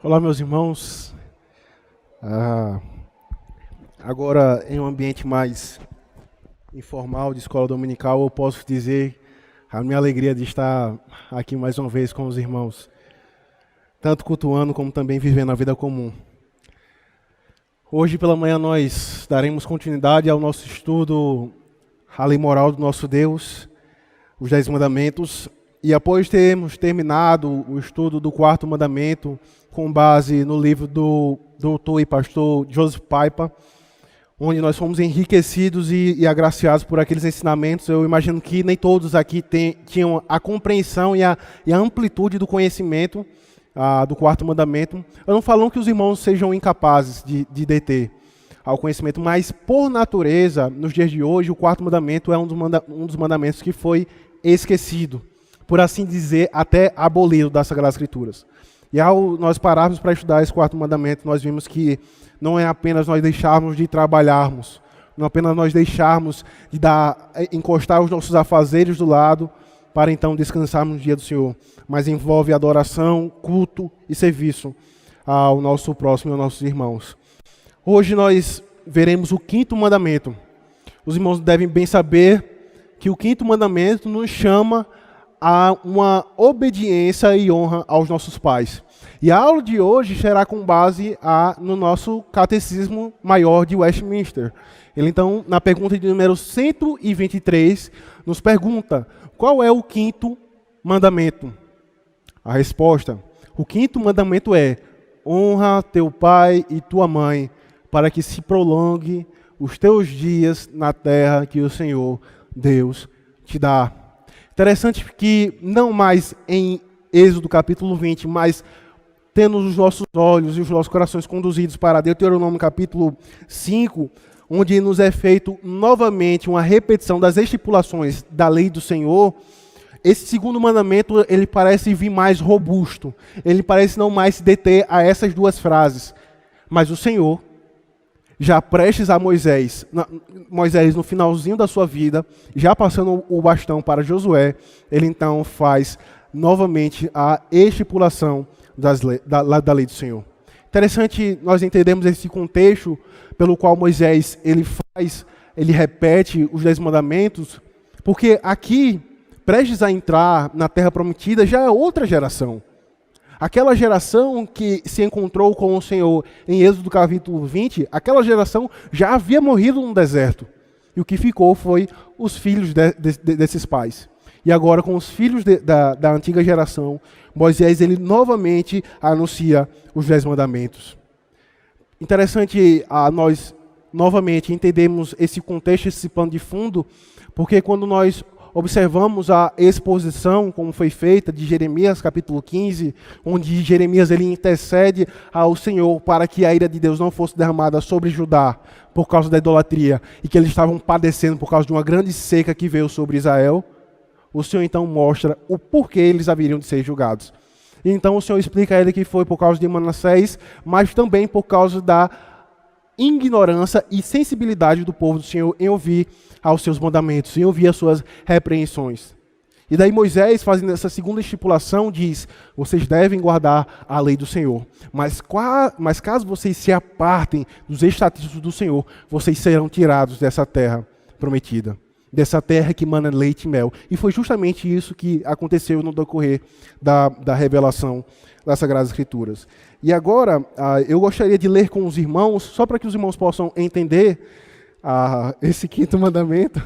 Olá, meus irmãos. Ah, Agora, em um ambiente mais informal de escola dominical, eu posso dizer a minha alegria de estar aqui mais uma vez com os irmãos, tanto cultuando como também vivendo a vida comum. Hoje pela manhã nós daremos continuidade ao nosso estudo, à lei moral do nosso Deus, os 10 mandamentos, e após termos terminado o estudo do quarto mandamento, com base no livro do doutor e pastor Joseph Piper, onde nós fomos enriquecidos e agraciados por aqueles ensinamentos. Eu imagino que nem todos aqui tinham a compreensão e a amplitude do conhecimento do quarto mandamento. Eu não falo que os irmãos sejam incapazes de deter ao conhecimento, mas por natureza, nos dias de hoje, o quarto mandamento é um dos mandamentos que foi esquecido, por assim dizer, até abolido das Sagradas Escrituras. E ao nós pararmos para estudar esse quarto mandamento, nós vimos que não é apenas nós deixarmos de trabalharmos, não é apenas nós deixarmos de encostar os nossos afazeres do lado para então descansarmos no dia do Senhor, mas envolve adoração, culto e serviço ao nosso próximo e aos nossos irmãos. Hoje nós veremos o quinto mandamento. Os irmãos devem bem saber que o quinto mandamento nos chama a uma obediência e honra aos nossos pais. E a aula de hoje será com base no nosso Catecismo Maior de Westminster. Ele, então, na pergunta de número 123, nos pergunta: qual é o quinto mandamento? A resposta: o quinto mandamento é: honra teu pai e tua mãe, para que se prolongue os teus dias na terra que o Senhor Deus te dá. Interessante que não mais em Êxodo capítulo 20, mas tendo os nossos olhos e os nossos corações conduzidos para Deuteronômio capítulo 5, onde nos é feito novamente uma repetição das estipulações da lei do Senhor. Esse segundo mandamento, ele parece vir mais robusto, ele parece não mais se deter a essas duas frases, mas o Senhor, já prestes a Moisés no finalzinho da sua vida, já passando o bastão para Josué, ele então faz novamente a estipulação da lei do Senhor. Interessante nós entendermos esse contexto pelo qual Moisés ele repete os 10 mandamentos, porque aqui, prestes a entrar na terra prometida, já é outra geração. Aquela geração que se encontrou com o Senhor em Êxodo capítulo 20, aquela geração já havia morrido no deserto. E o que ficou foi os filhos desses pais. E agora, com os filhos da antiga geração, Moisés ele novamente anuncia os 10 mandamentos. Interessante nós novamente entendemos esse contexto, esse pano de fundo, porque quando nós observamos a exposição, como foi feita, de Jeremias capítulo 15, onde Jeremias ele intercede ao Senhor para que a ira de Deus não fosse derramada sobre Judá por causa da idolatria, e que eles estavam padecendo por causa de uma grande seca que veio sobre Israel. O Senhor então mostra o porquê eles haveriam de ser julgados. E então o Senhor explica a ele que foi por causa de Manassés, mas também por causa da ignorância e sensibilidade do povo do Senhor em ouvir aos seus mandamentos, em ouvir as suas repreensões. E daí Moisés, fazendo essa segunda estipulação, diz: vocês devem guardar a lei do Senhor, mas caso vocês se apartem dos estatutos do Senhor, vocês serão tirados dessa terra prometida, dessa terra que mana leite e mel. E foi justamente isso que aconteceu no decorrer da revelação das Sagradas Escrituras. E agora, eu gostaria de ler com os irmãos, só para que os irmãos possam entender esse quinto mandamento.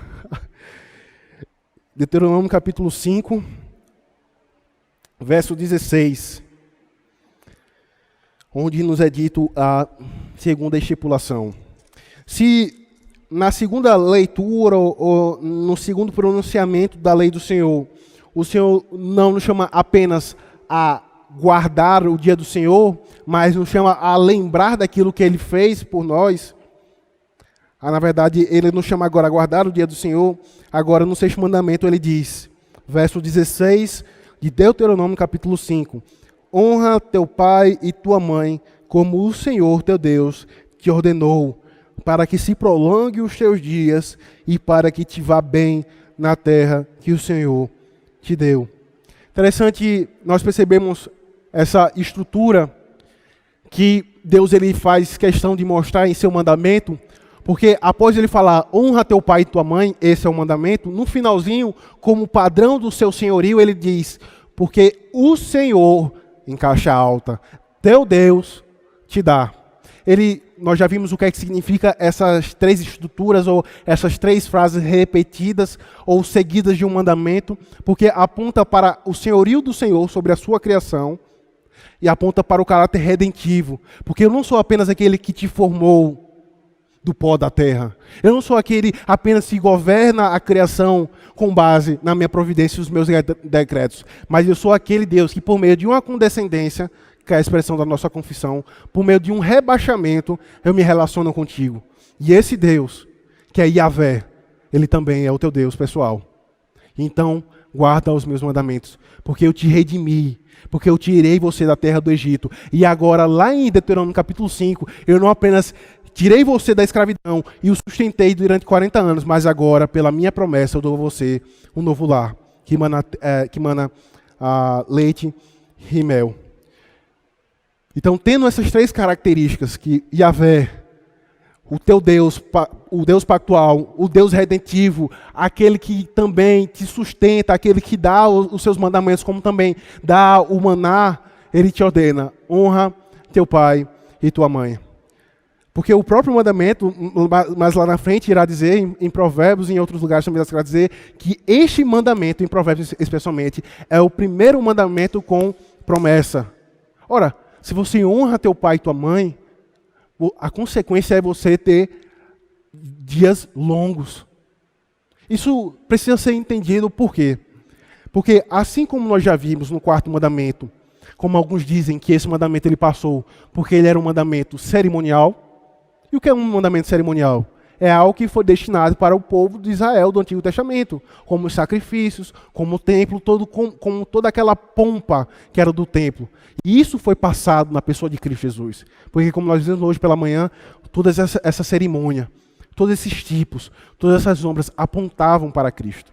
Deuteronômio capítulo 5, verso 16, onde nos é dito a segunda estipulação. Se na segunda leitura ou no segundo pronunciamento da lei do Senhor, o Senhor não nos chama apenas a guardar o dia do Senhor, mas nos chama a lembrar daquilo que Ele fez por nós. Na verdade, Ele nos chama agora a guardar o dia do Senhor. Agora, no sexto mandamento, Ele diz, verso 16 de Deuteronômio capítulo 5, honra teu pai e tua mãe, como o Senhor teu Deus te ordenou, para que se prolongue os teus dias e para que te vá bem na terra que o Senhor te deu. Interessante, nós percebemos essa estrutura que Deus ele faz questão de mostrar em seu mandamento, porque após ele falar, honra teu pai e tua mãe, esse é o mandamento, no finalzinho, como padrão do seu senhorio, ele diz, porque o Senhor, em caixa alta, teu Deus, te dá. Nós já vimos o que é que significa essas três estruturas, ou essas três frases repetidas, ou seguidas de um mandamento, porque aponta para o senhorio do Senhor sobre a sua criação, e aponta para o caráter redentivo, porque eu não sou apenas aquele que te formou do pó da terra. Eu não sou aquele apenas que governa a criação com base na minha providência e os meus decretos, mas eu sou aquele Deus que, por meio de uma condescendência, que é a expressão da nossa confissão, por meio de um rebaixamento, eu me relaciono contigo. E esse Deus, que é Yahvé, ele também é o teu Deus pessoal. Então, guarda os meus mandamentos, porque eu te redimi, porque eu tirei você da terra do Egito. E agora, lá em Deuteronômio capítulo 5, eu não apenas tirei você da escravidão e o sustentei durante 40 anos, mas agora, pela minha promessa, eu dou a você um novo lar, que mana leite e mel. Então, tendo essas três características, que Yahvé, o teu Deus, o Deus pactual, o Deus redentivo, aquele que também te sustenta, aquele que dá os seus mandamentos, como também dá o maná, ele te ordena, honra teu pai e tua mãe. Porque o próprio mandamento, mais lá na frente, irá dizer, em Provérbios e em outros lugares também irá dizer, que este mandamento, em Provérbios especialmente, é o primeiro mandamento com promessa. Ora, se você honra teu pai e tua mãe, a consequência é você ter dias longos. Isso precisa ser entendido por quê? Porque assim como nós já vimos no quarto mandamento, como alguns dizem que esse mandamento ele passou porque ele era um mandamento cerimonial. E o que é um mandamento cerimonial? É algo que foi destinado para o povo de Israel do Antigo Testamento, como os sacrifícios, como o templo, como toda aquela pompa que era do templo. E isso foi passado na pessoa de Cristo Jesus. Porque, como nós vimos hoje pela manhã, toda essa cerimônia, todos esses tipos, todas essas sombras apontavam para Cristo.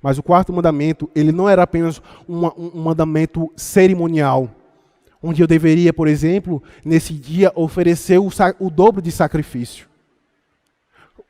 Mas o quarto mandamento, ele não era apenas um mandamento cerimonial, onde eu deveria, por exemplo, nesse dia oferecer o dobro de sacrifício.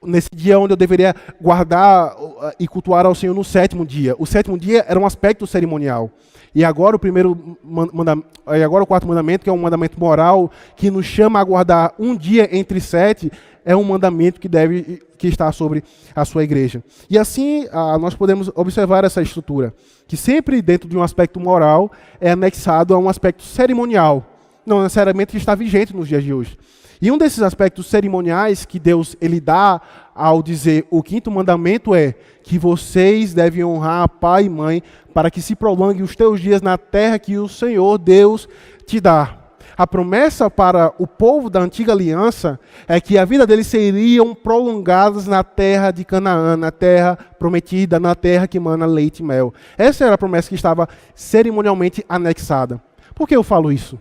Nesse dia onde eu deveria guardar e cultuar ao Senhor no sétimo dia. O sétimo dia era um aspecto cerimonial. E agora o quarto mandamento, que é um mandamento moral, que nos chama a guardar um dia entre 7, é um mandamento que está sobre a sua igreja. E assim nós podemos observar essa estrutura, que sempre dentro de um aspecto moral é anexado a um aspecto cerimonial, não necessariamente está vigente nos dias de hoje. E um desses aspectos cerimoniais que Deus ele dá ao dizer o quinto mandamento é que vocês devem honrar pai e mãe para que se prolongue os teus dias na terra que o Senhor Deus te dá. A promessa para o povo da antiga aliança é que a vida deles seriam prolongadas na terra de Canaã, na terra prometida, na terra que mana leite e mel. Essa era a promessa que estava cerimonialmente anexada. Por que eu falo isso?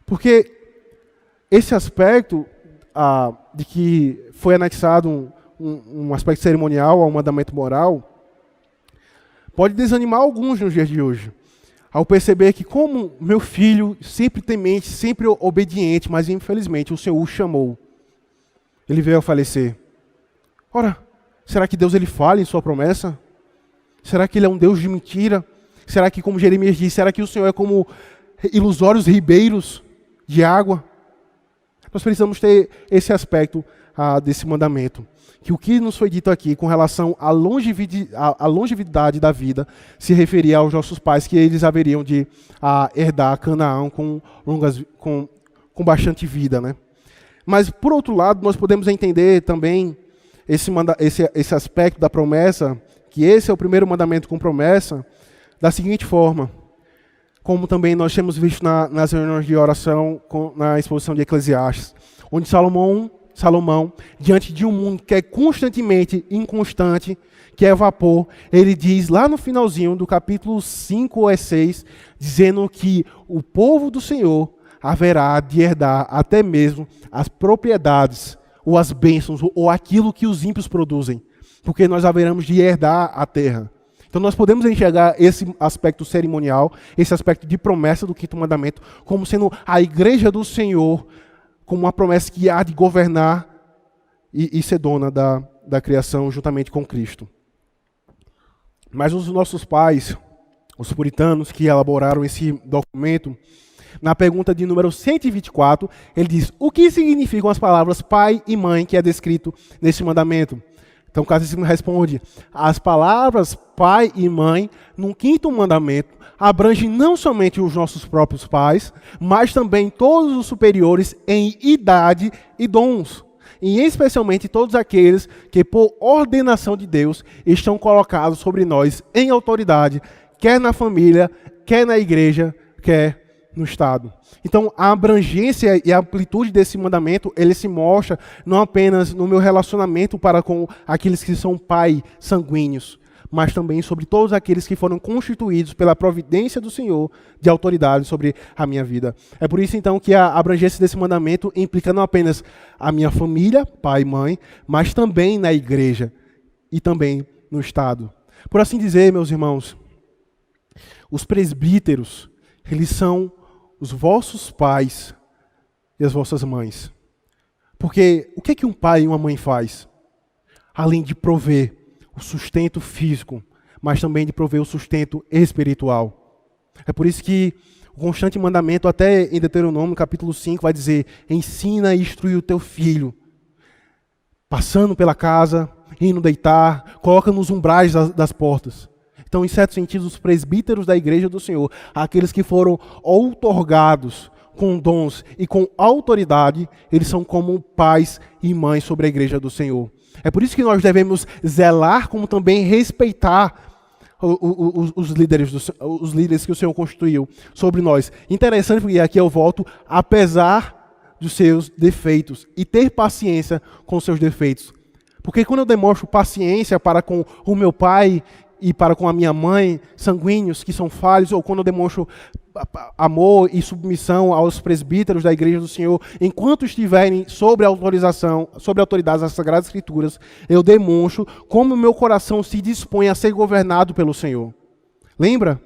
Porque esse aspecto de que foi anexado um aspecto cerimonial ao mandamento moral pode desanimar alguns nos dias de hoje. Ao perceber que como meu filho, sempre temente, sempre obediente, mas infelizmente o Senhor o chamou. Ele veio a falecer. Ora, será que Deus ele falha em sua promessa? Será que ele é um Deus de mentira? Será que, como Jeremias disse, será que o Senhor é como ilusórios ribeiros de água? Nós precisamos ter esse aspecto desse mandamento. Que o que nos foi dito aqui com relação à longevidade da vida se referia aos nossos pais, que eles haveriam de herdar Canaã com bastante vida, né? Mas, por outro lado, nós podemos entender também esse aspecto da promessa, que esse é o primeiro mandamento com promessa, da seguinte forma, como também nós temos visto nas reuniões de oração, na exposição de Eclesiastes, onde Salomão, diante de um mundo que é constantemente inconstante, que é vapor, ele diz lá no finalzinho do capítulo 5 ou 6, dizendo que o povo do Senhor haverá de herdar até mesmo as propriedades, ou as bênçãos, ou aquilo que os ímpios produzem, porque nós haveremos de herdar a terra. Então nós podemos enxergar esse aspecto cerimonial, esse aspecto de promessa do quinto mandamento, como sendo a igreja do Senhor, como uma promessa que há de governar e ser dona da criação juntamente com Cristo. Mas os nossos pais, os puritanos que elaboraram esse documento, na pergunta de número 124, ele diz: o que significam as palavras pai e mãe que é descrito nesse mandamento? Então o catecismo responde: as palavras pai e mãe, no quinto mandamento, abrangem não somente os nossos próprios pais, mas também todos os superiores em idade e dons, e especialmente todos aqueles que, por ordenação de Deus, estão colocados sobre nós em autoridade, quer na família, quer na igreja, quer no Estado. Então, a abrangência e a amplitude desse mandamento, ele se mostra não apenas no meu relacionamento para com aqueles que são pai sanguíneos, mas também sobre todos aqueles que foram constituídos pela providência do Senhor de autoridade sobre a minha vida. É por isso, então, que a abrangência desse mandamento implica não apenas a minha família, pai e mãe, mas também na igreja e também no Estado. Por assim dizer, meus irmãos, os presbíteros, eles são os vossos pais e as vossas mães. Porque o que é que um pai e uma mãe faz? Além de prover o sustento físico, mas também de prover o sustento espiritual. É por isso que o constante mandamento, até em Deuteronômio, capítulo 5, vai dizer: ensina e instrui o teu filho, passando pela casa, indo deitar, coloca nos umbrais das portas. Então, em certo sentido, os presbíteros da igreja do Senhor, aqueles que foram outorgados com dons e com autoridade, eles são como pais e mães sobre a igreja do Senhor. É por isso que nós devemos zelar, como também respeitar os líderes que o Senhor constituiu sobre nós. Interessante, porque aqui eu volto, apesar dos seus defeitos, e ter paciência com os seus defeitos. Porque quando eu demonstro paciência para com o meu pai e para com a minha mãe, sanguíneos que são falhos, ou quando eu demonstro amor e submissão aos presbíteros da igreja do Senhor, enquanto estiverem sob a autoridade das Sagradas Escrituras, eu demonstro como o meu coração se dispõe a ser governado pelo Senhor. Lembra?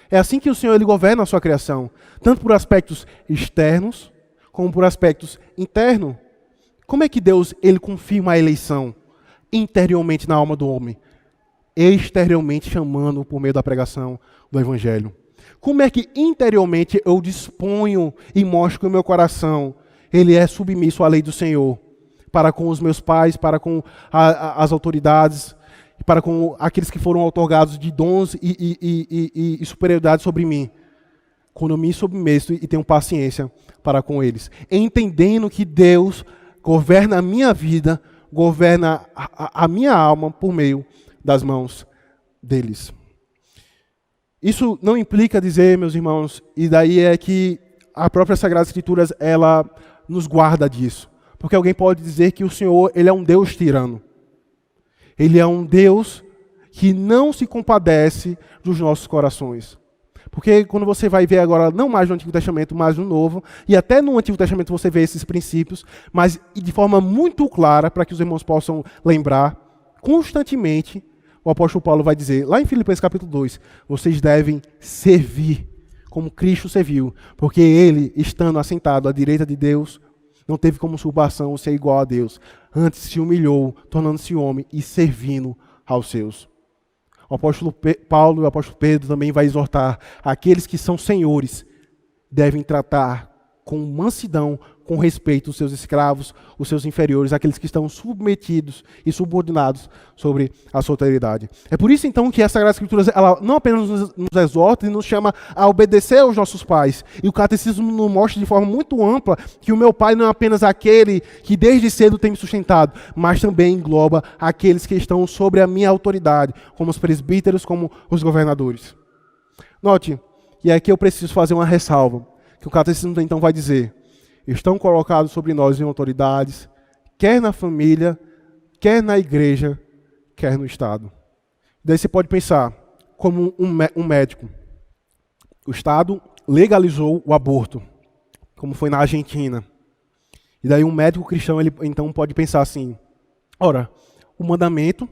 É assim que o Senhor ele governa a sua criação, tanto por aspectos externos, como por aspectos internos. Como é que Deus ele confirma a eleição? Interiormente na alma do homem, exteriormente chamando por meio da pregação do Evangelho. Como é que interiormente eu disponho e mostro que o meu coração ele é submisso à lei do Senhor, para com os meus pais, para com as autoridades, para com aqueles que foram outorgados de dons e superioridade sobre mim? Quando eu me submeto e tenho paciência para com eles, entendendo que Deus governa a minha vida, governa a minha alma por meio das mãos deles. Isso não implica dizer, meus irmãos, e daí é que a própria Sagrada Escrituras, ela nos guarda disso. Porque alguém pode dizer que o Senhor, ele é um Deus tirano. Ele é um Deus que não se compadece dos nossos corações. Porque quando você vai ver agora, não mais no Antigo Testamento, mas no Novo, e até no Antigo Testamento você vê esses princípios, mas de forma muito clara, para que os irmãos possam lembrar, constantemente, o apóstolo Paulo vai dizer, lá em Filipenses capítulo 2, vocês devem servir como Cristo serviu, porque ele, estando assentado à direita de Deus, não teve como usurpação ser igual a Deus. Antes se humilhou, tornando-se homem e servindo aos seus. O apóstolo Paulo e o apóstolo Pedro também vai exortar aqueles que são senhores, devem tratar com mansidão, com respeito os seus escravos, os seus inferiores, aqueles que estão submetidos e subordinados sobre a sua autoridade. É por isso então que a Sagrada Escritura ela não apenas nos exorta e nos chama a obedecer aos nossos pais. E o catecismo nos mostra de forma muito ampla que o meu pai não é apenas aquele que desde cedo tem me sustentado, mas também engloba aqueles que estão sobre a minha autoridade, como os presbíteros, como os governadores. Note, e aqui eu preciso fazer uma ressalva, que o catecismo então vai dizer: estão colocados sobre nós em autoridades, quer na família, quer na igreja, quer no Estado. Daí você pode pensar, como um médico. O Estado legalizou o aborto, como foi na Argentina. E daí um médico cristão, ele então pode pensar assim, ora, o mandamento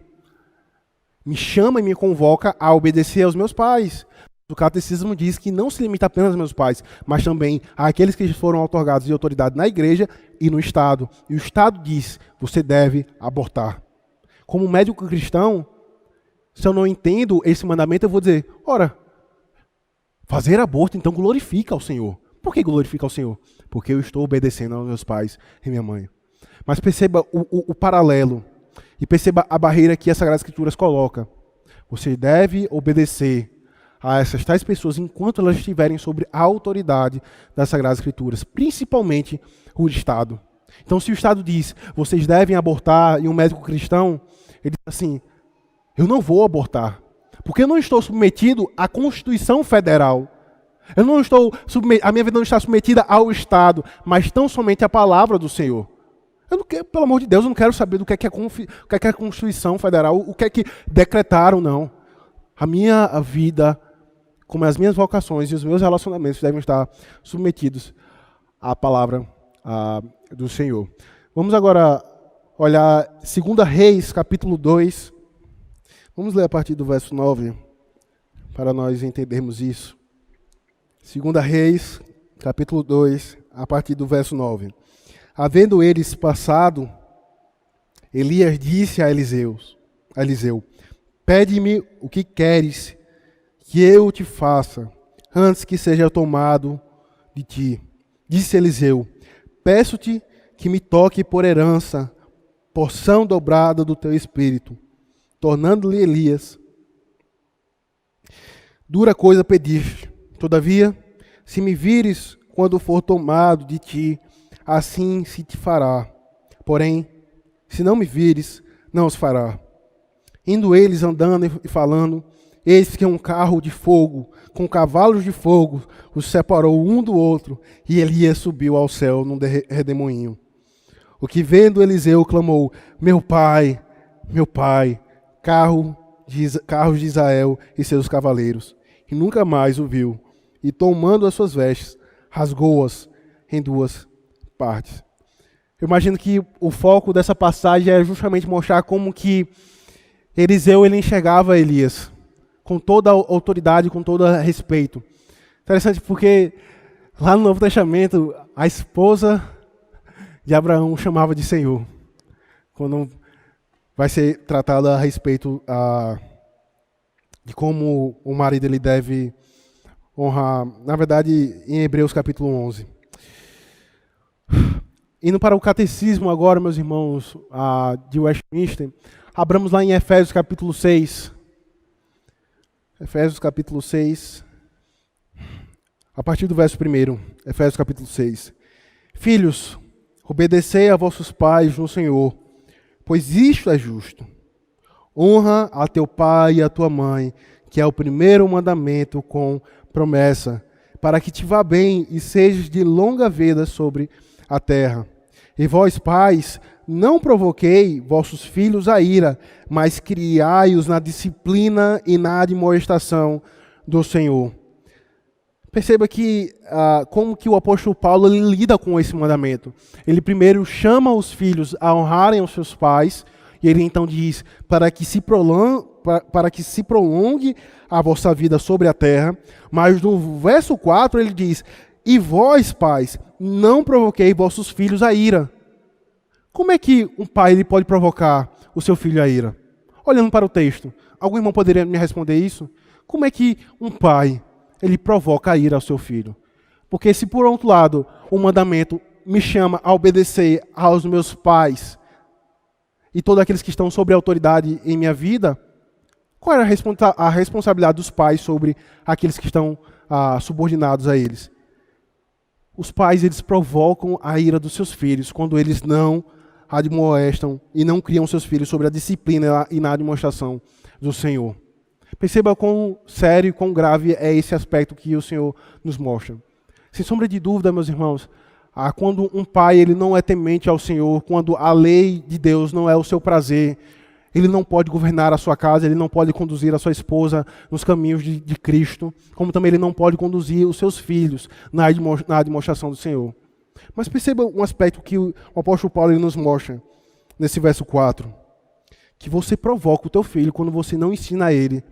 me chama e me convoca a obedecer aos meus pais. O catecismo diz que não se limita apenas aos meus pais, mas também àqueles que foram outorgados de autoridade na igreja e no Estado. E o Estado diz, você deve abortar. Como médico cristão, se eu não entendo esse mandamento, eu vou dizer, ora, fazer aborto então glorifica ao Senhor. Por que glorifica ao Senhor? Porque eu estou obedecendo aos meus pais e minha mãe. Mas perceba o paralelo e perceba a barreira que as Sagradas Escrituras coloca. Você deve obedecer a essas tais pessoas enquanto elas estiverem sobre a autoridade das Sagradas Escrituras, principalmente o Estado. Então, se o Estado diz, vocês devem abortar, e um médico cristão, ele diz assim, eu não vou abortar, porque eu não estou submetido à Constituição Federal. Eu não estou a minha vida não está submetida ao Estado, mas tão somente à palavra do Senhor. Eu não quero, pelo amor de Deus, eu não quero saber do que é a Constituição Federal, o que é que decretaram, não. A minha vida, como as minhas vocações e os meus relacionamentos devem estar submetidos à palavra do Senhor. Vamos agora olhar 2 Reis, capítulo 2. Vamos ler a partir do verso 9, para nós entendermos isso. 2 Reis, capítulo 2, a partir do verso 9. Havendo eles passado, Elias disse a Eliseu, pede-me o que queres que eu te faça, antes que seja tomado de ti. Disse Eliseu, peço-te que me toque por herança, porção dobrada do teu espírito. Tornando-lhe Elias, dura coisa pediste. Todavia, se me vires quando for tomado de ti, assim se te fará. Porém, se não me vires, não se fará. Indo eles andando e falando, eis que um carro de fogo, com cavalos de fogo, os separou um do outro, e Elias subiu ao céu num redemoinho. O que vendo Eliseu clamou, meu pai, carros de Israel e seus cavaleiros. E nunca mais o viu. E tomando as suas vestes, rasgou-as em duas partes. Eu imagino que o foco dessa passagem é justamente mostrar como que Eliseu ele enxergava Elias com toda a autoridade, com todo respeito. Interessante porque lá no Novo Testamento a esposa de Abraão chamava de Senhor. Quando vai ser tratado a respeito de como o marido ele deve honrar, na verdade, em Hebreus capítulo 11. Indo para o catecismo agora, meus irmãos, de Westminster, abramos lá em Efésios capítulo 6. Efésios capítulo 6, a partir do verso 1, Efésios capítulo 6. Filhos, obedecei a vossos pais no Senhor, pois isto é justo. Honra a teu pai e a tua mãe, que é o primeiro mandamento com promessa, para que te vá bem e sejas de longa vida sobre a terra. E vós, pais, não provoquei vossos filhos a ira, mas criai-os na disciplina e na admoestação do Senhor. Perceba que como que o apóstolo Paulo ele lida com esse mandamento. Ele primeiro chama os filhos a honrarem os seus pais, e ele então diz, para que se prolongue a vossa vida sobre a terra. Mas no verso 4 ele diz, e vós, pais, não provoquei vossos filhos a ira. Como é que um pai ele pode provocar o seu filho a ira? Olhando para o texto, algum irmão poderia me responder isso? Como é que um pai ele provoca a ira ao seu filho? Porque se por outro lado o mandamento me chama a obedecer aos meus pais e todos aqueles que estão sob autoridade em minha vida, qual é a responsabilidade dos pais sobre aqueles que estão subordinados a eles? Os pais eles provocam a ira dos seus filhos quando eles não admoestam e não criam seus filhos sobre a disciplina e na demonstração do Senhor. Perceba quão sério e quão grave é esse aspecto que o Senhor nos mostra. Sem sombra de dúvida, meus irmãos, quando um pai ele não é temente ao Senhor, quando a lei de Deus não é o seu prazer, ele não pode governar a sua casa, ele não pode conduzir a sua esposa nos caminhos de Cristo, como também ele não pode conduzir os seus filhos na demonstração do Senhor. Mas perceba um aspecto que o apóstolo Paulo ele nos mostra nesse verso 4, que você provoca o teu filho quando você não ensina a ele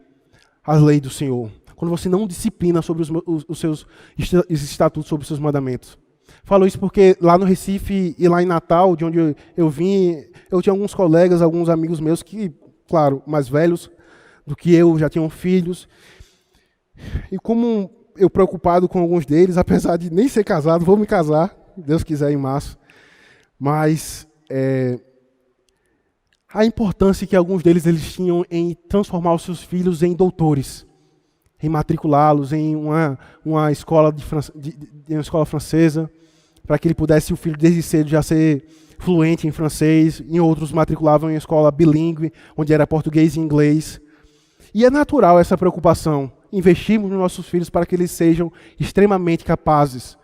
as leis do Senhor, quando você não disciplina sobre os seus estatutos, sobre os seus mandamentos. Falo isso porque lá no Recife e lá em Natal, de onde eu vim, eu tinha alguns colegas, alguns amigos meus que, claro, mais velhos do que eu, já tinham filhos. E como eu preocupado com alguns deles, apesar de nem ser casado, vou me casar, se Deus quiser, em março. Mas a importância que alguns deles eles tinham em transformar os seus filhos em doutores, em matriculá-los em uma escola uma escola francesa, para que ele pudesse, o filho desde cedo já ser fluente em francês. Em outros matriculavam em escola bilíngue, onde era português e inglês. E é natural essa preocupação. Investimos nos nossos filhos para que eles sejam extremamente capazes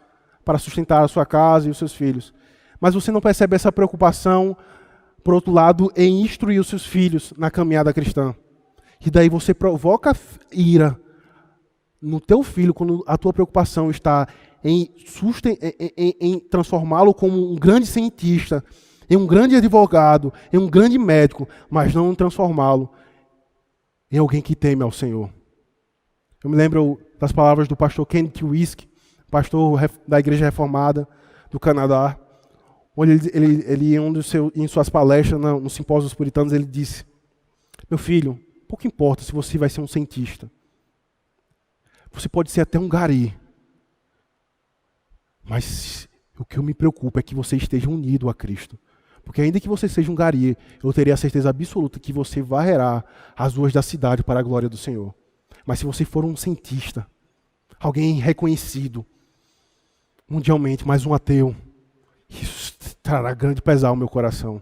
para sustentar a sua casa e os seus filhos. Mas você não percebe essa preocupação, por outro lado, em instruir os seus filhos na caminhada cristã. E daí você provoca ira no teu filho quando a tua preocupação está em transformá-lo como um grande cientista, em um grande advogado, em um grande médico, mas não transformá-lo em alguém que teme ao Senhor. Eu me lembro das palavras do pastor Kenneth Wisk, pastor da Igreja Reformada do Canadá, onde ele em suas palestras no Simpósio dos Puritanos, ele disse: meu filho, pouco importa se você vai ser um cientista. Você pode ser até um gari. Mas o que eu me preocupo é que você esteja unido a Cristo. Porque ainda que você seja um gari, eu teria a certeza absoluta que você varrerá as ruas da cidade para a glória do Senhor. Mas se você for um cientista, alguém reconhecido mundialmente, mas um ateu, isso trará grande pesar ao meu coração.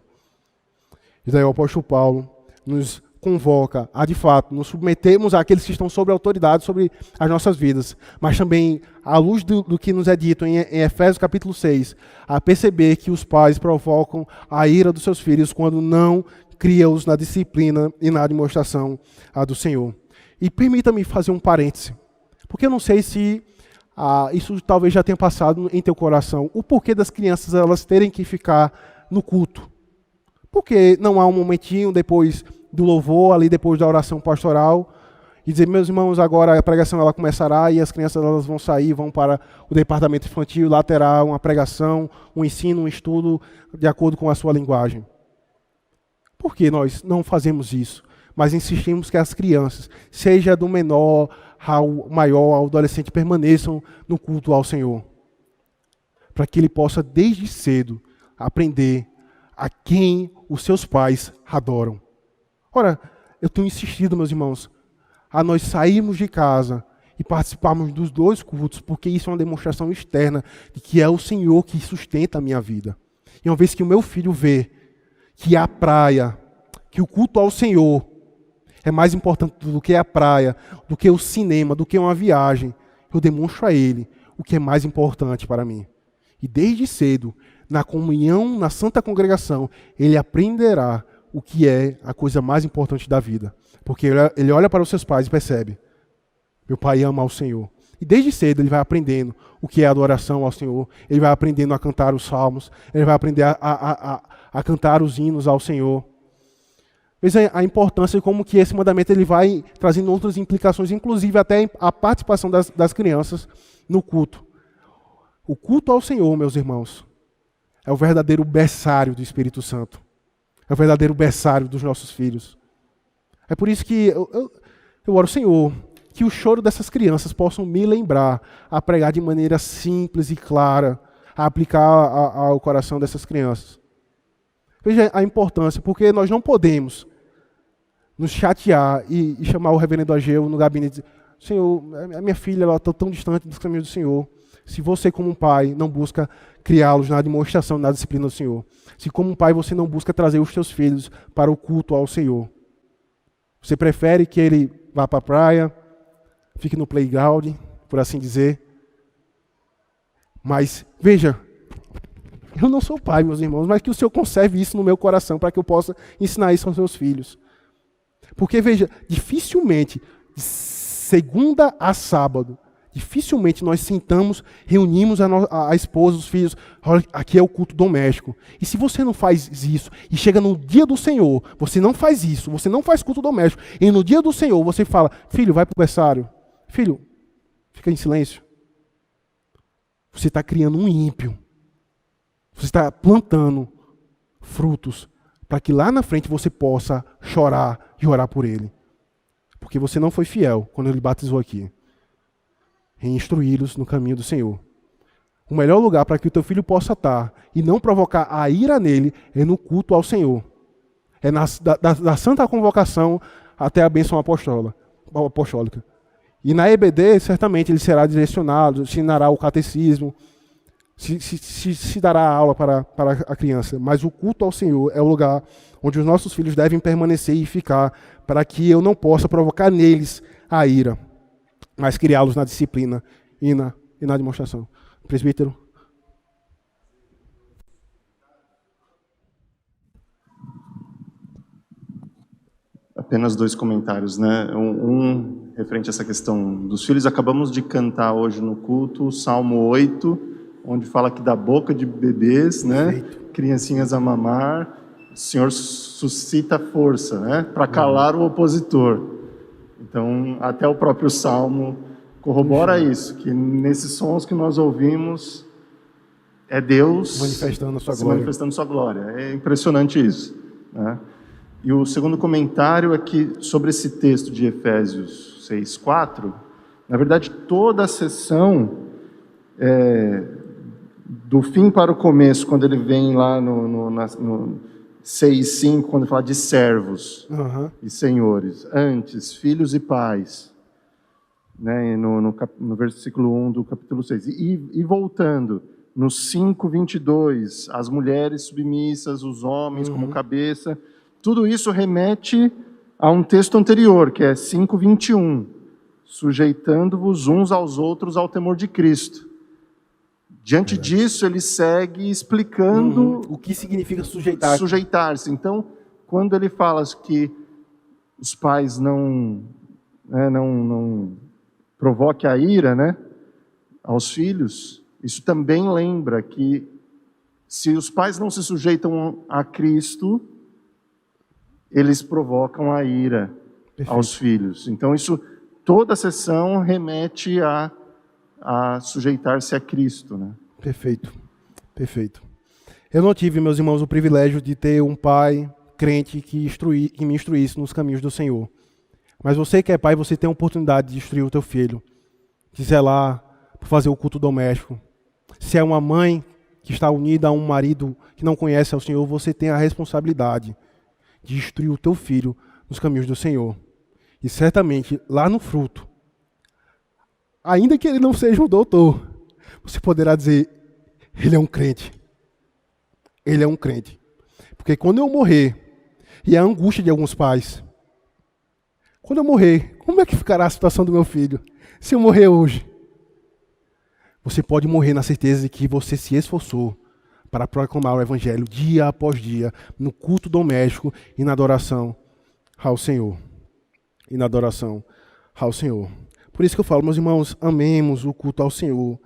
E daí o apóstolo Paulo nos convoca a, de fato, nos submetermos àqueles que estão sob autoridade sobre as nossas vidas, mas também, à luz do que nos é dito em Efésios capítulo 6, a perceber que os pais provocam a ira dos seus filhos quando não cria-os na disciplina e na demonstração do Senhor. E permita-me fazer um parêntese, porque eu não sei se isso talvez já tenha passado em teu coração, o porquê das crianças elas terem que ficar no culto. Porque não há um momentinho depois do louvor, ali depois da oração pastoral, e dizer: meus irmãos, agora a pregação ela começará e as crianças elas vão sair, vão para o departamento infantil, lá terá uma pregação, um ensino, um estudo de acordo com a sua linguagem. Por que nós não fazemos isso? Mas insistimos que as crianças, seja do menor ao maior, ao adolescente, permaneçam no culto ao Senhor. Para que ele possa, desde cedo, aprender a quem os seus pais adoram. Ora, eu tenho insistido, meus irmãos, a nós sairmos de casa e participarmos dos dois cultos, porque isso é uma demonstração externa de que é o Senhor que sustenta a minha vida. E uma vez que o meu filho vê que a praia, que o culto ao Senhor é mais importante do que a praia, do que o cinema, do que uma viagem, eu demonstro a ele o que é mais importante para mim. E desde cedo, na comunhão, na santa congregação, ele aprenderá o que é a coisa mais importante da vida. Porque ele olha para os seus pais e percebe: meu pai ama ao Senhor. E desde cedo ele vai aprendendo o que é adoração ao Senhor, ele vai aprendendo a cantar os salmos, ele vai aprender a cantar os hinos ao Senhor. Veja a importância de como que esse mandamento ele vai trazendo outras implicações, inclusive até a participação das crianças no culto. O culto ao Senhor, meus irmãos, é o verdadeiro berçário do Espírito Santo. É o verdadeiro berçário dos nossos filhos. É por isso que eu oro: Senhor, que o choro dessas crianças possam me lembrar a pregar de maneira simples e clara, a aplicar ao coração dessas crianças. Veja a importância, porque nós não podemos nos chatear e chamar o reverendo Ageu no gabinete e dizer: Senhor, a minha filha está tão distante dos caminhos do Senhor. Se você, como um pai, não busca criá-los na demonstração, na disciplina do Senhor. Se, como um pai, você não busca trazer os seus filhos para o culto ao Senhor. Você prefere que ele vá para a praia, fique no playground, por assim dizer. Mas, veja, eu não sou pai, meus irmãos, mas que o Senhor conserve isso no meu coração para que eu possa ensinar isso aos meus filhos. Porque, veja, dificilmente, de segunda a sábado, Dificilmente nós sentamos, reunimos a esposa, os filhos, olha, aqui é o culto doméstico. E se você não faz isso, e chega no dia do Senhor, você não faz isso, você não faz culto doméstico, e no dia do Senhor você fala, filho, vai para o berçário. Filho, fica em silêncio. Você está criando um ímpio. Você está plantando frutos para que lá na frente você possa chorar e orar por ele. Porque você não foi fiel quando ele batizou aqui. Em instruí-los no caminho do Senhor. O melhor lugar para que o teu filho possa estar e não provocar a ira nele é no culto ao Senhor. É da santa convocação até a bênção apostólica. E na EBD, certamente, ele será direcionado, ensinará o catecismo, se dará aula para a criança. Mas o culto ao Senhor é o lugar onde os nossos filhos devem permanecer e ficar, para que eu não possa provocar neles a ira, mas criá-los na disciplina e na demonstração. Presbítero? Apenas 2 comentários, né? Um referente a essa questão dos filhos. Acabamos de cantar hoje no culto o Salmo 8, onde fala que da boca de bebês, né? Criancinhas a mamar, o Senhor suscita força, né? Para calar o opositor. Então, até o próprio Salmo corrobora isso, que nesses sons que nós ouvimos, é Deus manifestando sua glória. É impressionante isso, né? E o segundo comentário é que, sobre esse texto de Efésios 6:4, na verdade, toda a sessão, do fim para o começo, quando ele vem lá no 6:5, quando fala de servos e senhores, antes, filhos e pais, né, no versículo 1 do capítulo 6. E voltando, no 5:22, as mulheres submissas, os homens como cabeça, tudo isso remete a um texto anterior, que é 5:21, sujeitando-vos uns aos outros ao temor de Cristo. Diante disso, ele segue explicando o que significa sujeitar. Sujeitar-se. Então, quando ele fala que os pais não provoquem a ira, né, aos filhos, isso também lembra que se os pais não se sujeitam a Cristo, eles provocam a ira aos filhos. Então, toda a sessão remete a sujeitar-se a Cristo, né? Perfeito. Eu não tive, meus irmãos, o privilégio de ter um pai crente que me instruísse nos caminhos do Senhor. Mas você que é pai, você tem a oportunidade de instruir o teu filho, de zelar por fazer o culto doméstico. Se é uma mãe que está unida a um marido que não conhece ao Senhor, você tem a responsabilidade de instruir o teu filho nos caminhos do Senhor. E certamente, lá no fruto, ainda que ele não seja um doutor, você poderá dizer, ele é um crente. Ele é um crente. Porque quando eu morrer, e a angústia de alguns pais, quando eu morrer, como é que ficará a situação do meu filho? Se eu morrer hoje? Você pode morrer na certeza de que você se esforçou para proclamar o Evangelho dia após dia, no culto doméstico e na adoração ao Senhor. Por isso que eu falo, meus irmãos, amemos o culto ao Senhor.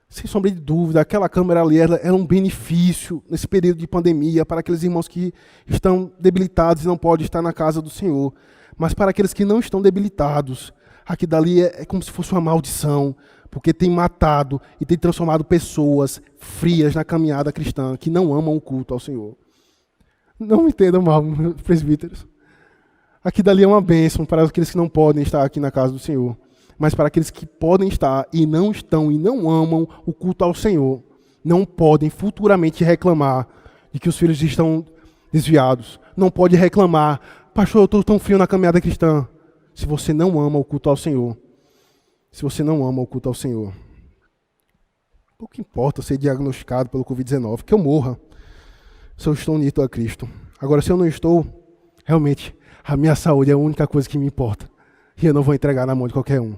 Sem sombra de dúvida, aquela câmera ali ela é um benefício nesse período de pandemia para aqueles irmãos que estão debilitados e não podem estar na casa do Senhor. Mas para aqueles que não estão debilitados, aqui dali é como se fosse uma maldição, porque tem matado e tem transformado pessoas frias na caminhada cristã, que não amam o culto ao Senhor. Não me entendam mal, presbíteros. Aqui dali é uma bênção para aqueles que não podem estar aqui na casa do Senhor. Mas para aqueles que podem estar e não estão e não amam o culto ao Senhor, não podem futuramente reclamar de que os filhos estão desviados. Não pode reclamar, pastor, eu estou tão frio na caminhada cristã. Se você não ama o culto ao Senhor. Pouco importa ser diagnosticado pelo Covid-19, que eu morra, se eu estou unido a Cristo. Agora, se eu não estou, realmente, a minha saúde é a única coisa que me importa. E eu não vou entregar na mão de qualquer um.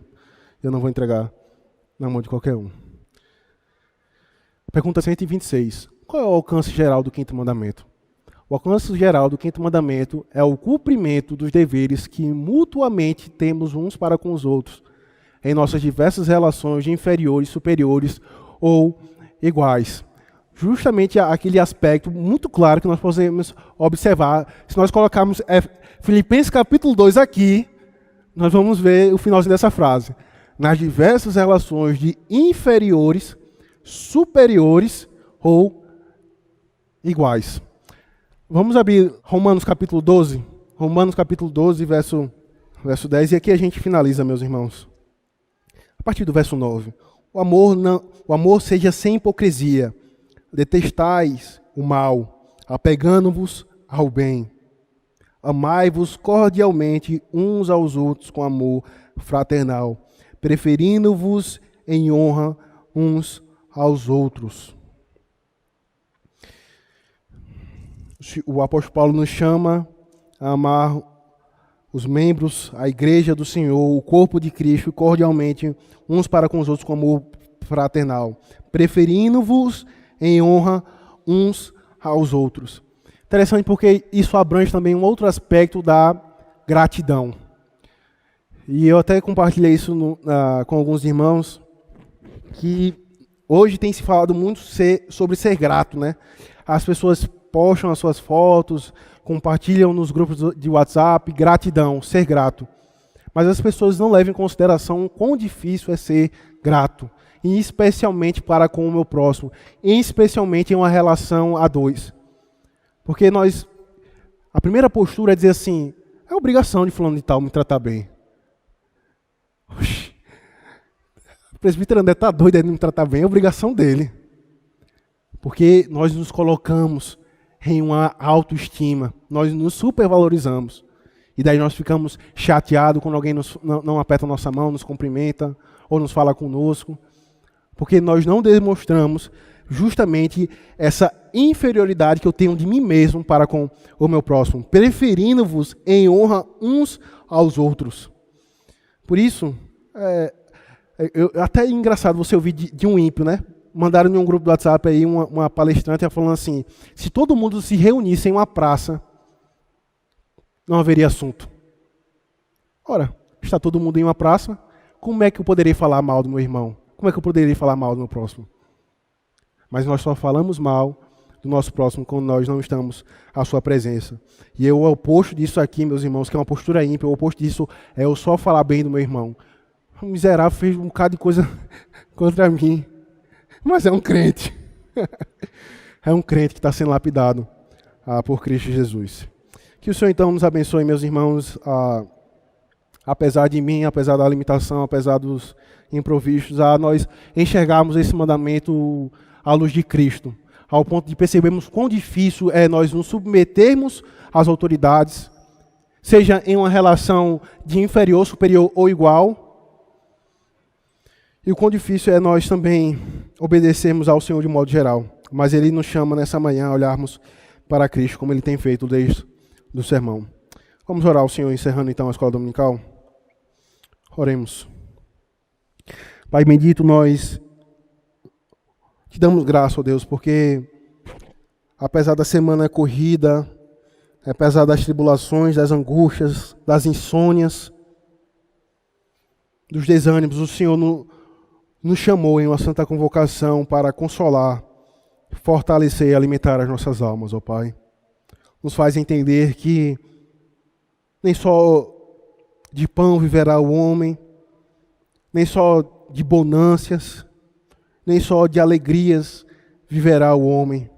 Pergunta 126. Qual é o alcance geral do 5º mandamento? O alcance geral do 5º mandamento é o cumprimento dos deveres que mutuamente temos uns para com os outros. em nossas diversas relações de inferiores, superiores ou iguais. Justamente aquele aspecto muito claro que nós podemos observar. Se nós colocarmos Filipenses capítulo 2 aqui, nós vamos ver o finalzinho dessa frase. Nas diversas relações de inferiores, superiores ou iguais. Vamos abrir Romanos capítulo 12. Romanos capítulo 12, verso 10. E aqui a gente finaliza, meus irmãos. A partir do verso 9. O amor seja sem hipocrisia. Detestais o mal, apegando-vos ao bem. Amai-vos cordialmente uns aos outros com amor fraternal, preferindo-vos em honra uns aos outros. O apóstolo Paulo nos chama a amar os membros, a igreja do Senhor, o corpo de Cristo, cordialmente uns para com os outros com amor fraternal, preferindo-vos em honra uns aos outros. Interessante porque isso abrange também um outro aspecto da gratidão. E eu até compartilhei isso com alguns irmãos, que hoje tem se falado muito sobre ser grato, né? As pessoas postam as suas fotos, compartilham nos grupos de WhatsApp, gratidão, ser grato. Mas as pessoas não levam em consideração o quão difícil é ser grato. E especialmente para com o meu próximo. E especialmente em uma relação a dois. Porque a primeira postura é dizer assim, é obrigação de fulano de tal me tratar bem. Oxi, o presbítero André está doido de me tratar bem, é obrigação dele. Porque nós nos colocamos em uma autoestima, nós nos supervalorizamos. E daí nós ficamos chateados quando alguém não aperta a nossa mão, nos cumprimenta ou nos fala conosco. Porque nós não demonstramos justamente essa inferioridade que eu tenho de mim mesmo para com o meu próximo, preferindo-vos em honra uns aos outros. Por isso, até é engraçado você ouvir de um ímpio, né? Mandaram em um grupo do WhatsApp aí uma palestrante falando assim, se todo mundo se reunisse em uma praça, não haveria assunto. Ora, está todo mundo em uma praça, como é que eu poderia falar mal do meu irmão? Como é que eu poderia falar mal do meu próximo? Mas nós só falamos mal do nosso próximo quando nós não estamos à sua presença. E o oposto disso aqui, meus irmãos, que é uma postura ímpia, o oposto disso é eu só falar bem do meu irmão. O miserável fez um bocado de coisa contra mim. Mas é um crente. É um crente que está sendo lapidado por Cristo Jesus. Que o Senhor então nos abençoe, meus irmãos, apesar de mim, apesar da limitação, apesar dos improvisos, a nós enxergarmos esse mandamento à luz de Cristo, ao ponto de percebermos quão difícil é nós nos submetermos às autoridades, seja em uma relação de inferior, superior ou igual, e o quão difícil é nós também obedecermos ao Senhor de modo geral. Mas Ele nos chama nessa manhã a olharmos para Cristo, como Ele tem feito desde o sermão. Vamos orar ao Senhor, encerrando então a escola dominical? Oremos. Pai bendito, nós te damos graça, ó Deus, porque apesar da semana corrida, apesar das tribulações, das angústias, das insônias, dos desânimos, o Senhor nos chamou em uma santa convocação para consolar, fortalecer e alimentar as nossas almas, ó Pai. Nos faz entender que nem só de pão viverá o homem, nem só de bonâncias, nem só de alegrias viverá o homem,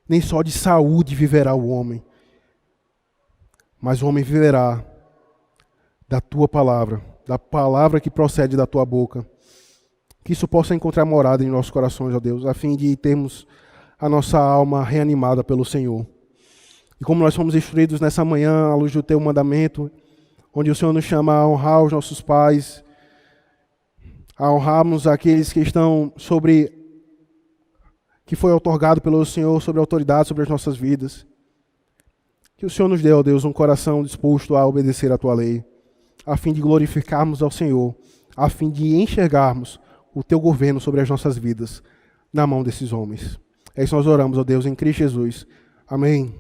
nem só de saúde viverá o homem, mas o homem viverá da Tua palavra, da palavra que procede da Tua boca. Que isso possa encontrar morada em nossos corações, ó Deus, a fim de termos a nossa alma reanimada pelo Senhor. E como nós fomos instruídos nessa manhã, à luz do Teu mandamento, onde o Senhor nos chama a honrar os nossos pais, a honrarmos aqueles que estão que foi outorgado pelo Senhor sobre a autoridade sobre as nossas vidas. Que o Senhor nos dê, ó Deus, um coração disposto a obedecer a Tua lei, a fim de glorificarmos ao Senhor, a fim de enxergarmos o Teu governo sobre as nossas vidas na mão desses homens. É isso que nós oramos, ó Deus, em Cristo Jesus. Amém.